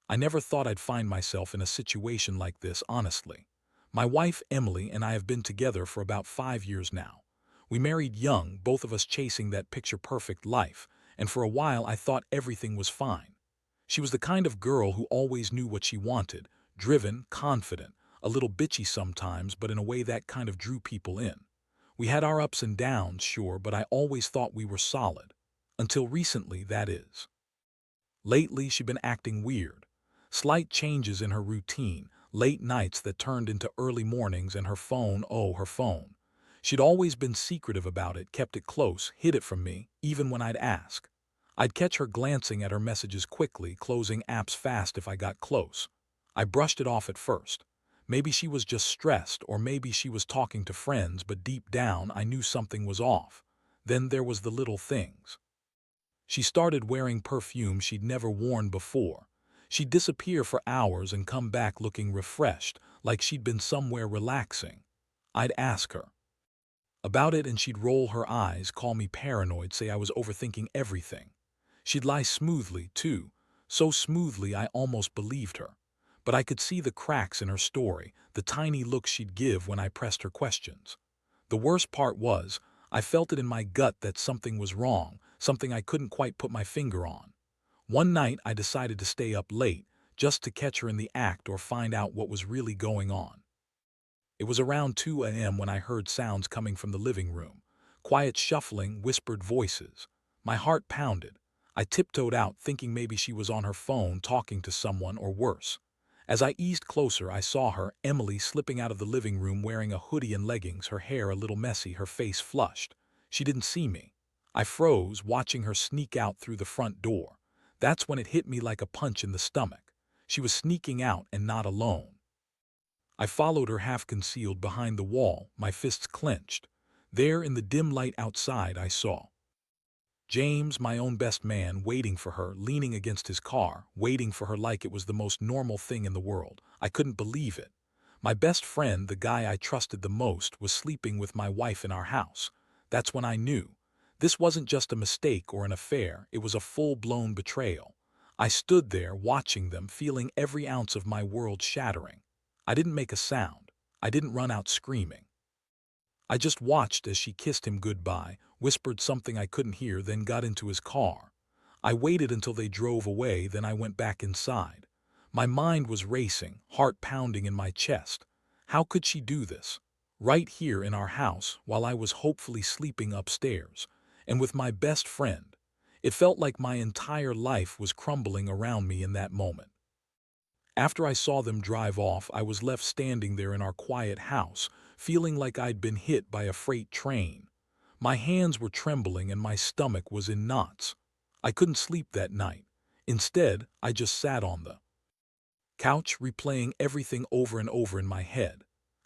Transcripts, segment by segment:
I never thought I'd find myself in a situation like this, honestly. My wife, Emily, and I have been together for about 5 years now. We married young, both of us chasing that picture-perfect life, and for a while I thought everything was fine. She was the kind of girl who always knew what she wanted, driven, confident, a little bitchy sometimes, but in a way that kind of drew people in. We had our ups and downs, sure, but I always thought we were solid. Until recently, that is. Lately, she'd been acting weird. Slight changes in her routine, late nights that turned into early mornings, and her phone, oh, her phone. She'd always been secretive about it, kept it close, hid it from me, even when I'd ask. I'd catch her glancing at her messages quickly, closing apps fast if I got close. I brushed it off at first. Maybe she was just stressed, or maybe she was talking to friends, but deep down I knew something was off. Then there was the little things. She started wearing perfume she'd never worn before. She'd disappear for hours and come back looking refreshed, like she'd been somewhere relaxing. I'd ask her about it and she'd roll her eyes, call me paranoid, say I was overthinking everything. She'd lie smoothly, too, so smoothly I almost believed her. But I could see the cracks in her story, the tiny looks she'd give when I pressed her questions. The worst part was, I felt it in my gut that something was wrong, something I couldn't quite put my finger on. One night I decided to stay up late, just to catch her in the act or find out what was really going on. It was around 2 a.m. when I heard sounds coming from the living room. Quiet shuffling, whispered voices. My heart pounded. I tiptoed out, thinking maybe she was on her phone talking to someone or worse. As I eased closer, I saw her, Emily, slipping out of the living room wearing a hoodie and leggings, her hair a little messy, her face flushed. She didn't see me. I froze, watching her sneak out through the front door. That's when it hit me like a punch in the stomach. She was sneaking out and not alone. I followed her, half concealed behind the wall, my fists clenched. There in the dim light outside I saw James, my own best man, waiting for her, leaning against his car, waiting for her like it was the most normal thing in the world. I couldn't believe it. My best friend, the guy I trusted the most, was sleeping with my wife in our house. That's when I knew. This wasn't just a mistake or an affair, it was a full-blown betrayal. I stood there, watching them, feeling every ounce of my world shattering. I didn't make a sound. I didn't run out screaming. I just watched as she kissed him goodbye, whispered something I couldn't hear, then got into his car. I waited until they drove away, then I went back inside. My mind was racing, heart pounding in my chest. How could she do this? Right here in our house, while I was hopefully sleeping upstairs, and with my best friend. It felt like my entire life was crumbling around me in that moment. After I saw them drive off, I was left standing there in our quiet house, feeling like I'd been hit by a freight train. My hands were trembling and my stomach was in knots. I couldn't sleep that night. Instead, I just sat on the couch, replaying everything over and over in my head.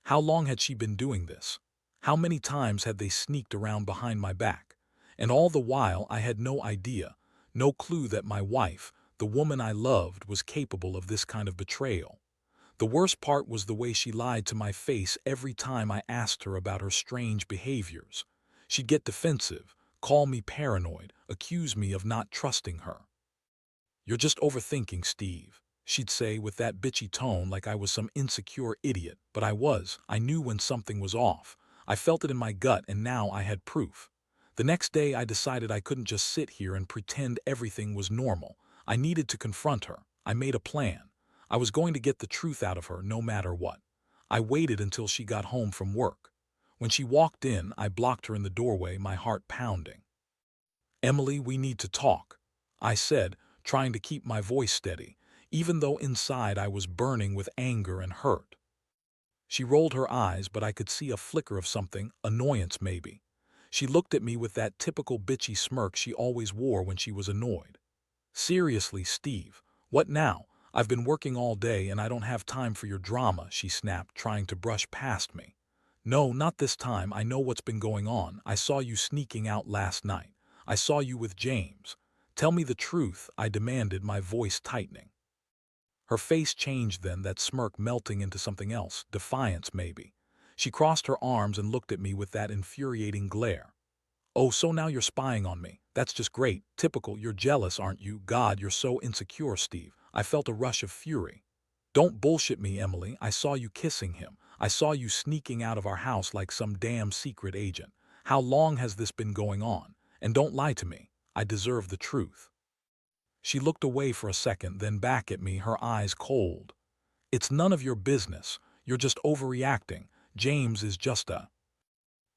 How long had she been doing this? How many times had they sneaked around behind my back? And all the while I had no idea, no clue that my wife, the woman I loved, was capable of this kind of betrayal. The worst part was the way she lied to my face every time I asked her about her strange behaviors. She'd get defensive, call me paranoid, accuse me of not trusting her. "You're just overthinking, Steve," she'd say with that bitchy tone, like I was some insecure idiot. But I knew when something was off. I felt it in my gut, and now I had proof. The next day I decided I couldn't just sit here and pretend everything was normal. I needed to confront her. I made a plan. I was going to get the truth out of her no matter what. I waited until she got home from work. When she walked in, I blocked her in the doorway, my heart pounding. "Emily, we need to talk," I said, trying to keep my voice steady, even though inside I was burning with anger and hurt. She rolled her eyes, but I could see a flicker of something, annoyance maybe. She looked at me with that typical bitchy smirk she always wore when she was annoyed. "Seriously, Steve, what now? I've been working all day and I don't have time for your drama," she snapped, trying to brush past me. "No, not this time. I know what's been going on. I saw you sneaking out last night. I saw you with James. Tell me the truth," I demanded, my voice tightening. Her face changed then, that smirk melting into something else, defiance maybe. She crossed her arms and looked at me with that infuriating glare. "Oh, so now you're spying on me. That's just great. Typical, you're jealous, aren't you? God, you're so insecure, Steve. I felt a rush of fury. Don't bullshit me, Emily. I saw you kissing him. I saw you sneaking out of our house like some damn secret agent. How long has this been going on? And don't lie to me. I deserve the truth. She looked away for a second, then back at me, her eyes cold. It's none of your business. You're just overreacting. James is just a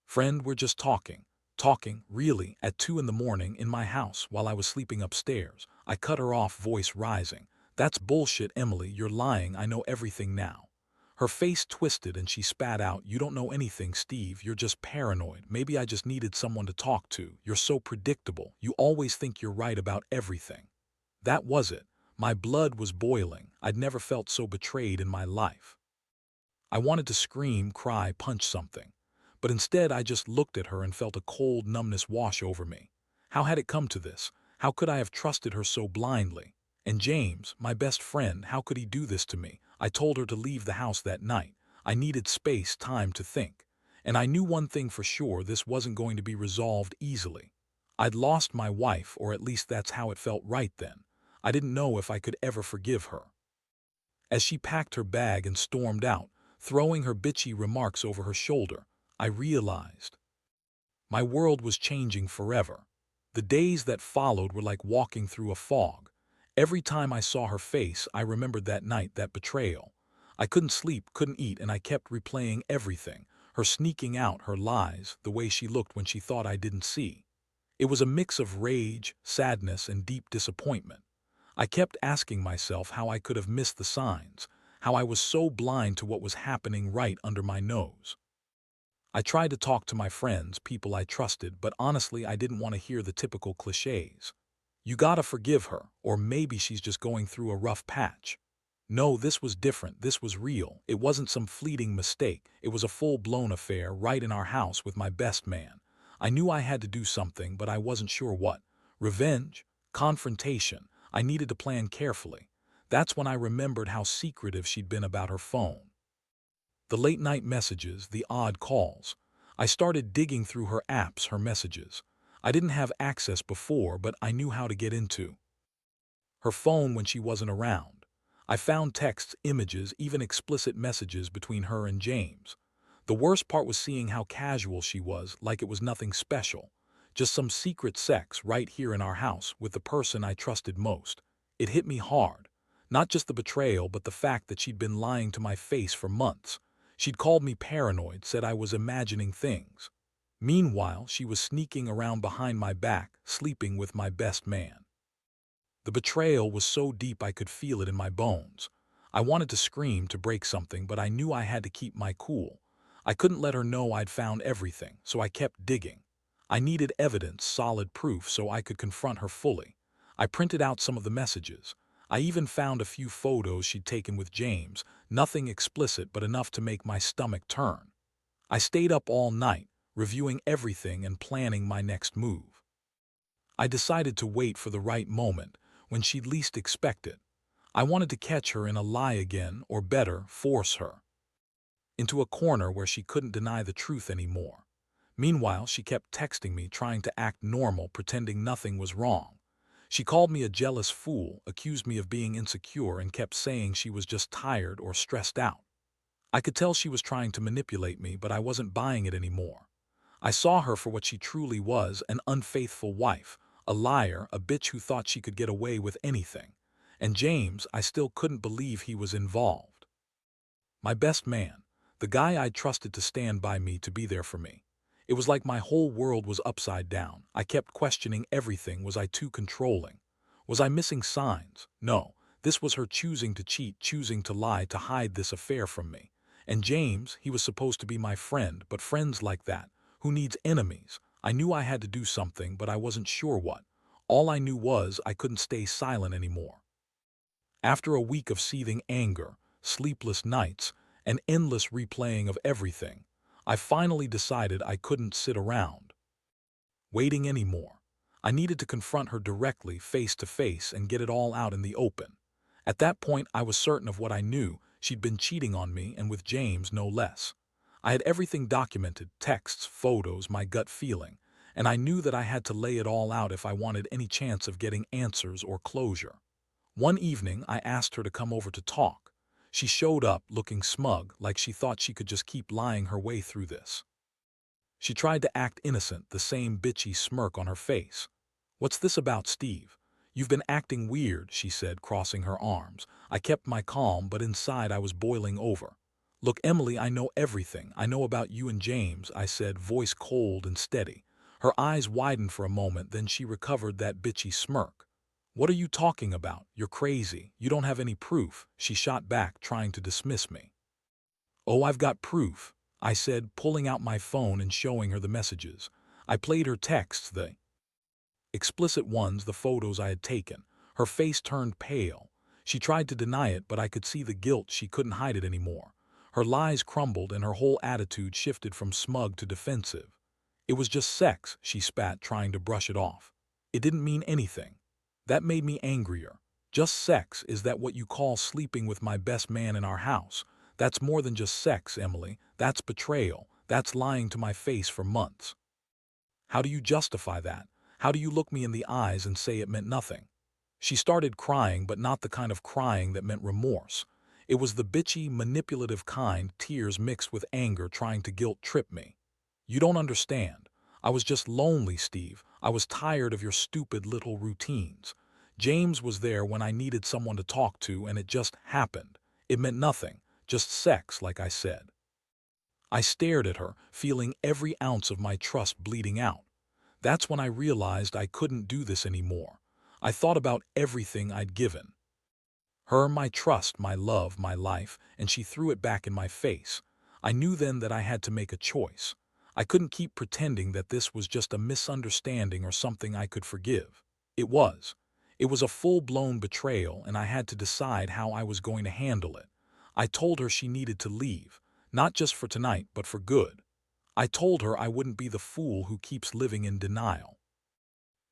friend. We're just talking. Talking, really, at 2 in the morning in my house while I was sleeping upstairs. I cut her off, voice rising. That's bullshit, Emily. You're lying. I know everything now. Her face twisted and she spat out, you don't know anything, Steve. You're just paranoid. Maybe I just needed someone to talk to. You're so predictable. You always think you're right about everything. That was it. My blood was boiling. I'd never felt so betrayed in my life. I wanted to scream, cry, punch something. But instead I just looked at her and felt a cold numbness wash over me. How had it come to this? How could I have trusted her so blindly? And James, my best friend, how could he do this to me? I told her to leave the house that night. I needed space, time to think. And I knew one thing for sure, this wasn't going to be resolved easily. I'd lost my wife, or at least that's how it felt right then. I didn't know if I could ever forgive her. As she packed her bag and stormed out, throwing her bitchy remarks over her shoulder, I realized my world was changing forever. The days that followed were like walking through a fog. Every time I saw her face, I remembered that night, that betrayal. I couldn't sleep, couldn't eat, and I kept replaying everything. Her sneaking out, her lies, the way she looked when she thought I didn't see. It was a mix of rage, sadness, and deep disappointment. I kept asking myself how I could have missed the signs, how I was so blind to what was happening right under my nose. I tried to talk to my friends, people I trusted, but honestly I didn't want to hear the typical cliches. You gotta forgive her, or maybe she's just going through a rough patch. No, this was different, this was real. It wasn't some fleeting mistake, it was a full-blown affair right in our house with my best man. I knew I had to do something, but I wasn't sure what. Revenge? Confrontation? I needed to plan carefully. That's when I remembered how secretive she'd been about her phone. The late-night messages, the odd calls. I started digging through her apps, her messages. I didn't have access before, but I knew how to get into her phone when she wasn't around. I found texts, images, even explicit messages between her and James. The worst part was seeing how casual she was, like it was nothing special. Just some secret sex right here in our house with the person I trusted most. It hit me hard. Not just the betrayal, but the fact that she'd been lying to my face for months. She'd called me paranoid, said I was imagining things. Meanwhile, she was sneaking around behind my back, sleeping with my best man. The betrayal was so deep I could feel it in my bones. I wanted to scream, to break something, but I knew I had to keep my cool. I couldn't let her know I'd found everything, so I kept digging. I needed evidence, solid proof, so I could confront her fully. I printed out some of the messages. I even found a few photos she'd taken with James, nothing explicit but enough to make my stomach turn. I stayed up all night, reviewing everything and planning my next move. I decided to wait for the right moment, when she'd least expect it. I wanted to catch her in a lie again, or better, force her into a corner where she couldn't deny the truth anymore. Meanwhile, she kept texting me, trying to act normal, pretending nothing was wrong. She called me a jealous fool, accused me of being insecure, and kept saying she was just tired or stressed out. I could tell she was trying to manipulate me, but I wasn't buying it anymore. I saw her for what she truly was, an unfaithful wife, a liar, a bitch who thought she could get away with anything. And James, I still couldn't believe he was involved. My best man, the guy I'd trusted to stand by me, to be there for me. It was like my whole world was upside down. I kept questioning everything. Was I too controlling? Was I missing signs? No, this was her choosing to cheat, choosing to lie, to hide this affair from me. And James, he was supposed to be my friend, but friends like that, who needs enemies? I knew I had to do something, but I wasn't sure what. All I knew was I couldn't stay silent anymore. After a week of seething anger, sleepless nights, and endless replaying of everything, I finally decided I couldn't sit around waiting anymore. I needed to confront her directly, face to face, and get it all out in the open. At that point, I was certain of what I knew. She'd been cheating on me, and with James no less. I had everything documented, texts, photos, my gut feeling, and I knew that I had to lay it all out if I wanted any chance of getting answers or closure. One evening, I asked her to come over to talk. She showed up looking smug, like she thought she could just keep lying her way through this. She tried to act innocent, the same bitchy smirk on her face. "What's this about, Steve? You've been acting weird," she said, crossing her arms. I kept my calm, but inside I was boiling over. "Look, Emily, I know everything. I know about you and James," I said, voice cold and steady. Her eyes widened for a moment, then she recovered that bitchy smirk. "What are you talking about? You're crazy. You don't have any proof," she shot back, trying to dismiss me. "Oh, I've got proof," I said, pulling out my phone and showing her the messages. I played her texts, the explicit ones, the photos I had taken. Her face turned pale. She tried to deny it, but I could see the guilt. She couldn't hide it anymore. Her lies crumbled and her whole attitude shifted from smug to defensive. "It was just sex," she spat, trying to brush it off. "It didn't mean anything." That made me angrier. "Just sex? Is that what you call sleeping with my best man in our house? That's more than just sex, Emily. That's betrayal. That's lying to my face for months. How do you justify that? How do you look me in the eyes and say it meant nothing?" She started crying, but not the kind of crying that meant remorse. It was the bitchy, manipulative kind, tears mixed with anger trying to guilt-trip me. "You don't understand. I was just lonely, Steve. I was tired of your stupid little routines. James was there when I needed someone to talk to, and it just happened. It meant nothing. Just sex, like I said." I stared at her, feeling every ounce of my trust bleeding out. That's when I realized I couldn't do this anymore. I thought about everything I'd given her, my trust, my love, my life, and she threw it back in my face. I knew then that I had to make a choice. I couldn't keep pretending that this was just a misunderstanding or something I could forgive. It was. It was a full-blown betrayal, and I had to decide how I was going to handle it. I told her she needed to leave, not just for tonight, but for good. I told her I wouldn't be the fool who keeps living in denial.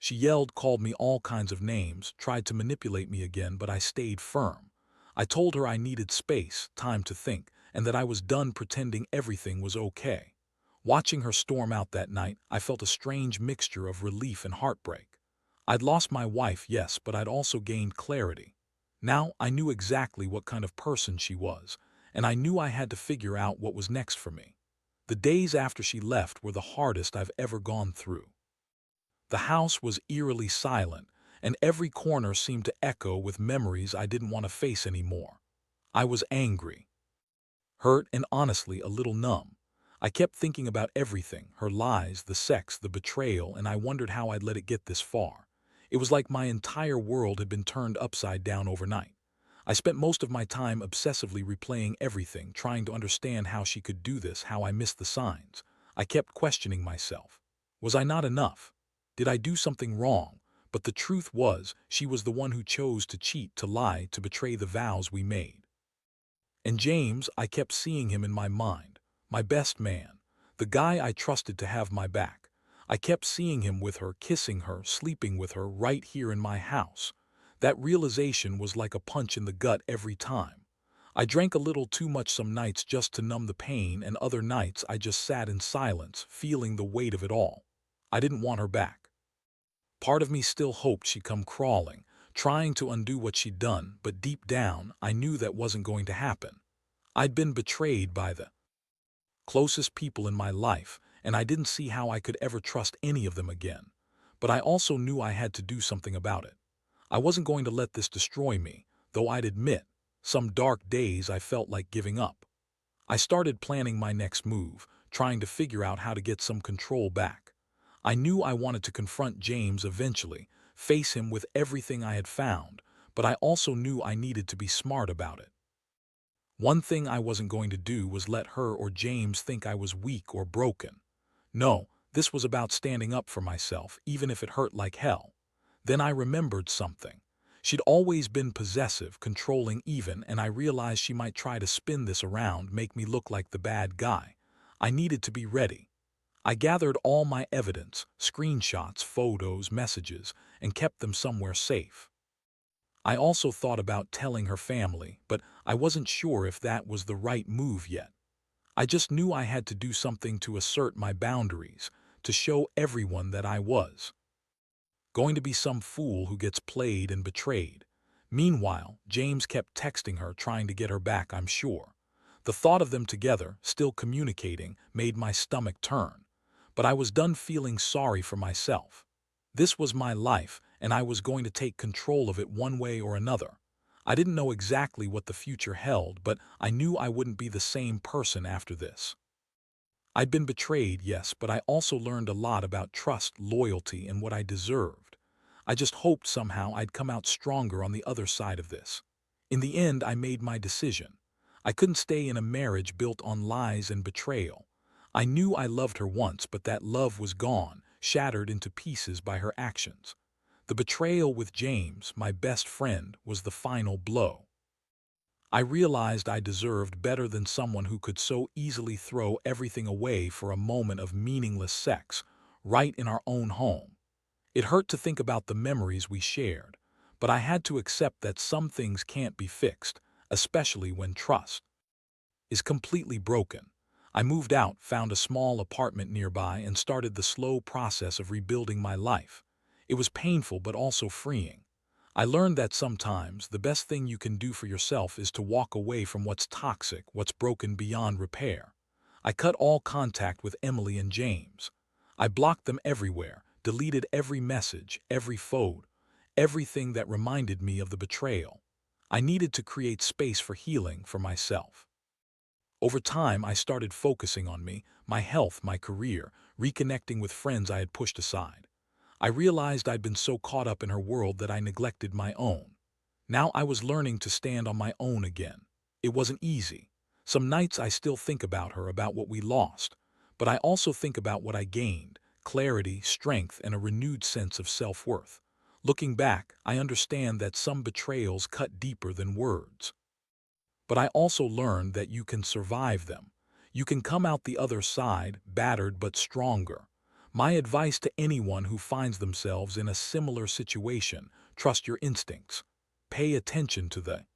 She yelled, called me all kinds of names, tried to manipulate me again, but I stayed firm. I told her I needed space, time to think, and that I was done pretending everything was okay. Watching her storm out that night, I felt a strange mixture of relief and heartbreak. I'd lost my wife, yes, but I'd also gained clarity. Now I knew exactly what kind of person she was, and I knew I had to figure out what was next for me. The days after she left were the hardest I've ever gone through. The house was eerily silent, and every corner seemed to echo with memories I didn't want to face anymore. I was angry, hurt, and honestly a little numb. I kept thinking about everything, her lies, the sex, the betrayal, and I wondered how I'd let it get this far. It was like my entire world had been turned upside down overnight. I spent most of my time obsessively replaying everything, trying to understand how she could do this, how I missed the signs. I kept questioning myself. Was I not enough? Did I do something wrong? But the truth was, she was the one who chose to cheat, to lie, to betray the vows we made. And James, I kept seeing him in my mind. My best man. The guy I trusted to have my back. I kept seeing him with her, kissing her, sleeping with her, right here in my house. That realization was like a punch in the gut every time. I drank a little too much some nights just to numb the pain, and other nights I just sat in silence, feeling the weight of it all. I didn't want her back. Part of me still hoped she'd come crawling, trying to undo what she'd done, but deep down, I knew that wasn't going to happen. I'd been betrayed by the closest people in my life, and I didn't see how I could ever trust any of them again. But I also knew I had to do something about it. I wasn't going to let this destroy me, though I'd admit, some dark days I felt like giving up. I started planning my next move, trying to figure out how to get some control back. I knew I wanted to confront James eventually, face him with everything I had found, but I also knew I needed to be smart about it. One thing I wasn't going to do was let her or James think I was weak or broken. No, this was about standing up for myself, even if it hurt like hell. Then I remembered something. She'd always been possessive, controlling even, and I realized she might try to spin this around, make me look like the bad guy. I needed to be ready. I gathered all my evidence, screenshots, photos, messages, and kept them somewhere safe. I also thought about telling her family, but I wasn't sure if that was the right move yet. I just knew I had to do something to assert my boundaries, to show everyone that I was going to be some fool who gets played and betrayed. Meanwhile, James kept texting her, trying to get her back, I'm sure. The thought of them together, still communicating, made my stomach turn. But I was done feeling sorry for myself. This was my life, and I was going to take control of it one way or another. I didn't know exactly what the future held, but I knew I wouldn't be the same person after this. I'd been betrayed, yes, but I also learned a lot about trust, loyalty, and what I deserved. I just hoped somehow I'd come out stronger on the other side of this. In the end, I made my decision. I couldn't stay in a marriage built on lies and betrayal. I knew I loved her once, but that love was gone, shattered into pieces by her actions. The betrayal with James, my best friend, was the final blow. I realized I deserved better than someone who could so easily throw everything away for a moment of meaningless sex, right in our own home. It hurt to think about the memories we shared, but I had to accept that some things can't be fixed, especially when trust is completely broken. I moved out, found a small apartment nearby, and started the slow process of rebuilding my life. It was painful but also freeing. I learned that sometimes the best thing you can do for yourself is to walk away from what's toxic, what's broken beyond repair. I cut all contact with Emily and James. I blocked them everywhere, deleted every message, every photo, everything that reminded me of the betrayal. I needed to create space for healing for myself. Over time, I started focusing on me, my health, my career, reconnecting with friends I had pushed aside. I realized I'd been so caught up in her world that I neglected my own. Now I was learning to stand on my own again. It wasn't easy. Some nights I still think about her, about what we lost. But I also think about what I gained: clarity, strength, and a renewed sense of self-worth. Looking back, I understand that some betrayals cut deeper than words. But I also learned that you can survive them. You can come out the other side, battered but stronger. My advice to anyone who finds themselves in a similar situation: trust your instincts. Pay attention to the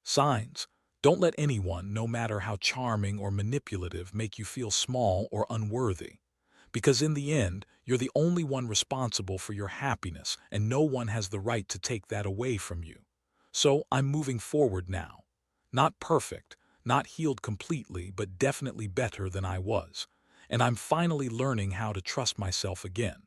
signs. Don't let anyone, no matter how charming or manipulative, make you feel small or unworthy. Because in the end, you're the only one responsible for your happiness, and no one has the right to take that away from you. So I'm moving forward now. Not perfect, not healed completely, but definitely better than I was. And I'm finally learning how to trust myself again.